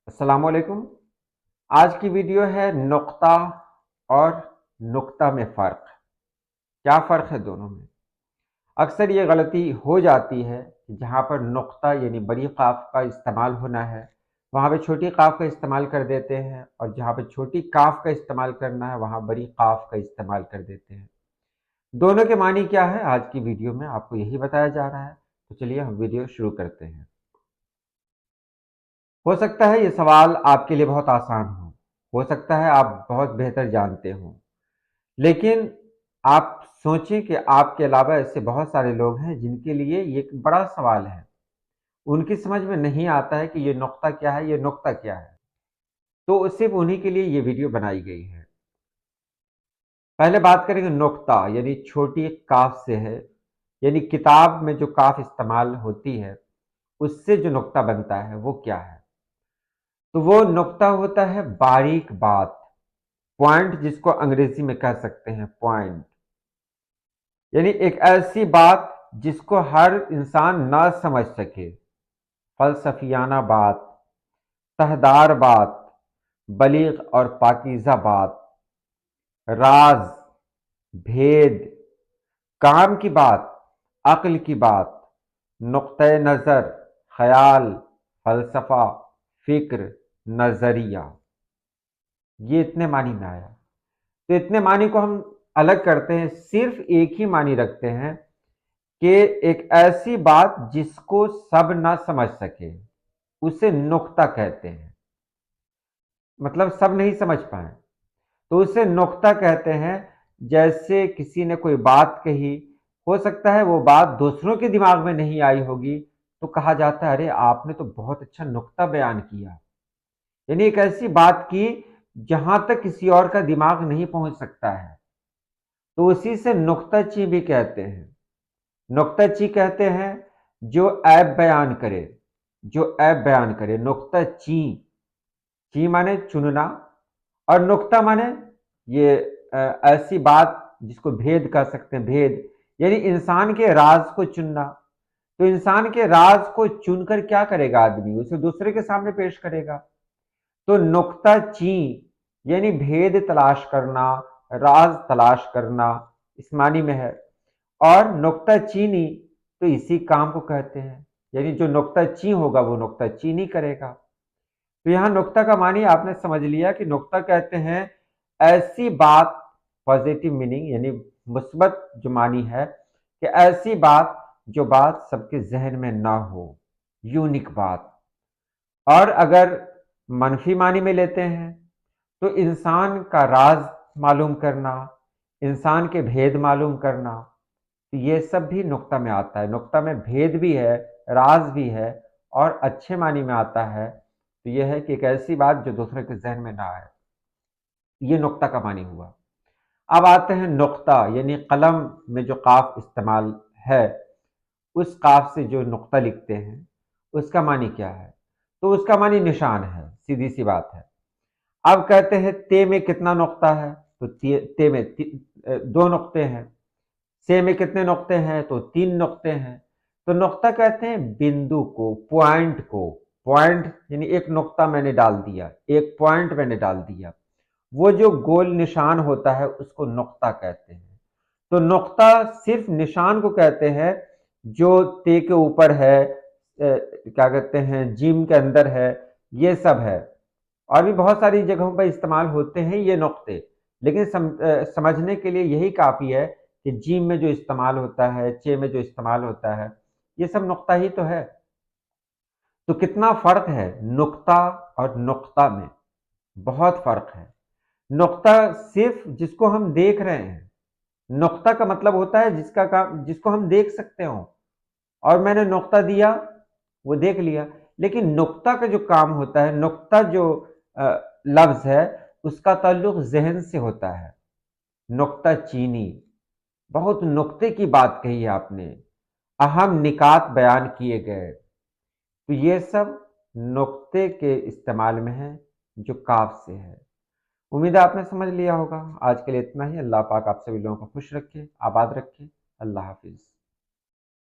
السلام علیکم۔ آج کی ویڈیو ہے نقطہ اور نقطہ میں فرق۔ کیا فرق ہے دونوں میں؟ اکثر یہ غلطی ہو جاتی ہے کہ جہاں پر نقطہ یعنی بڑی قاف کا استعمال ہونا ہے وہاں پہ چھوٹی قاف کا استعمال کر دیتے ہیں، اور جہاں پہ چھوٹی کاف کا استعمال کرنا ہے وہاں بڑی قاف کا استعمال کر دیتے ہیں۔ دونوں کے معنی کیا ہے آج کی ویڈیو میں آپ کو یہی بتایا جا رہا ہے، تو چلیے ہم ویڈیو شروع کرتے ہیں۔ ہو سکتا ہے یہ سوال آپ کے لیے بہت آسان ہو سکتا ہے آپ بہت بہتر جانتے ہوں، لیکن آپ سوچیں کہ آپ کے علاوہ ایسے بہت سارے لوگ ہیں جن کے لیے یہ ایک بڑا سوال ہے، ان کی سمجھ میں نہیں آتا ہے کہ یہ نقطہ کیا ہے، یہ نقطہ کیا ہے، تو صرف انہی کے لیے یہ ویڈیو بنائی گئی ہے۔ پہلے بات کریں گے نقطہ یعنی چھوٹی کاف سے ہے، یعنی کتاب میں جو کاف استعمال ہوتی ہے اس سے جو نقطہ بنتا ہے وہ کیا ہے؟ تو وہ نقطہ ہوتا ہے باریک بات، پوائنٹ، جس کو انگریزی میں کہہ سکتے ہیں پوائنٹ، یعنی ایک ایسی بات جس کو ہر انسان نہ سمجھ سکے، فلسفیانہ بات، تہدار بات، بلیغ اور پاکیزہ بات، راز، بھید، کام کی بات، عقل کی بات، نقطہ نظر، خیال، فلسفہ، فکر، نظریہ، یہ اتنے معنی میں آیا۔ تو اتنے معنی کو ہم الگ کرتے ہیں، صرف ایک ہی معنی رکھتے ہیں کہ ایک ایسی بات جس کو سب نہ سمجھ سکے اسے نقطہ کہتے ہیں، مطلب سب نہیں سمجھ پائیں تو اسے نقطہ کہتے ہیں۔ جیسے کسی نے کوئی بات کہی، ہو سکتا ہے وہ بات دوسروں کے دماغ میں نہیں آئی ہوگی، تو کہا جاتا ہے ارے آپ نے تو بہت اچھا نقطہ بیان کیا، یعنی ایک ایسی بات کی جہاں تک کسی اور کا دماغ نہیں پہنچ سکتا ہے، تو اسی سے نقطہ چی بھی کہتے ہیں۔ نقطہ چی کہتے ہیں جو عیب بیان کرے، جو عیب بیان کرے، نقطہ چی، چی مانے چننا، اور نقطہ مانے یہ ایسی بات جس کو بھید کہہ سکتے ہیں، بھید یعنی انسان کے راز کو چننا۔ تو انسان کے راز کو چن کر کیا کرے گا آدمی؟ اسے دوسرے کے سامنے پیش کرے گا۔ تو نقطہ چی یعنی بھید تلاش کرنا، راز تلاش کرنا، اس معنی میں ہے۔ اور نقطہ چینی تو اسی کام کو کہتے ہیں، یعنی جو نقطہ چی ہوگا وہ نقطہ چینی کرے گا۔ تو یہاں نقطہ کا معنی آپ نے سمجھ لیا کہ نقطہ کہتے ہیں ایسی بات، پازیٹیو میننگ یعنی مثبت جو معنی ہے کہ ایسی بات جو بات سب کے ذہن میں نہ ہو، یونیک بات۔ اور اگر منفی معنی میں لیتے ہیں تو انسان کا راز معلوم کرنا، انسان کے بھید معلوم کرنا، تو یہ سب بھی نقطہ میں آتا ہے۔ نقطہ میں بھید بھی ہے، راز بھی ہے، اور اچھے معنی میں آتا ہے تو یہ ہے کہ ایک ایسی بات جو دوسرے کے ذہن میں نہ آئے، یہ نقطہ کا معنی ہوا۔ اب آتے ہیں نقطہ یعنی قلم میں جو قاف استعمال ہے، اس قاف سے جو نقطہ لکھتے ہیں اس کا معنی کیا ہے؟ تو اس کا معنی نشان ہے، سیدھی سی بات ہے۔ اب کہتے ہیں تے میں کتنا نقطہ ہے؟ تو تے میں دو نقطے ہیں۔ سے میں کتنے نقطے ہیں؟ تو 3 نقطے ہیں۔ تو نقطہ کہتے ہیں بندو کو، پوائنٹ کو۔ پوائنٹ یعنی ایک نقطہ میں نے ڈال دیا، ایک پوائنٹ میں نے ڈال دیا، وہ جو گول نشان ہوتا ہے اس کو نقطہ کہتے ہیں۔ تو نقطہ صرف نشان کو کہتے ہیں جو تے کے اوپر ہے، کیا کہتے ہیں، جیم کے اندر ہے، یہ سب ہے۔ اور بھی بہت ساری جگہوں پر استعمال ہوتے ہیں یہ نقطے، لیکن سمجھنے کے لیے یہی کافی ہے کہ جیم میں جو استعمال ہوتا ہے، چے میں جو استعمال ہوتا ہے، یہ سب نقطہ ہی تو ہے۔ تو کتنا فرق ہے نقطہ اور نقطہ میں؟ بہت فرق ہے۔ نقطہ صرف جس کو ہم دیکھ رہے ہیں، نقطہ کا مطلب ہوتا ہے جس کا کام، جس کو ہم دیکھ سکتے ہوں، اور میں نے نقطہ دیا وہ دیکھ لیا۔ لیکن نقطہ کا جو کام ہوتا ہے، نقطہ جو لفظ ہے اس کا تعلق ذہن سے ہوتا ہے۔ نقطہ چینی، بہت نقطے کی بات کہی ہے آپ نے، اہم نکات بیان کیے گئے، تو یہ سب نقطے کے استعمال میں ہے جو کاف سے ہے۔ امید ہے آپ نے سمجھ لیا ہوگا۔ آج کے لیے اتنا ہی۔ اللہ پاک آپ سبھی لوگوں کو خوش رکھے، آباد رکھے۔ اللہ حافظ۔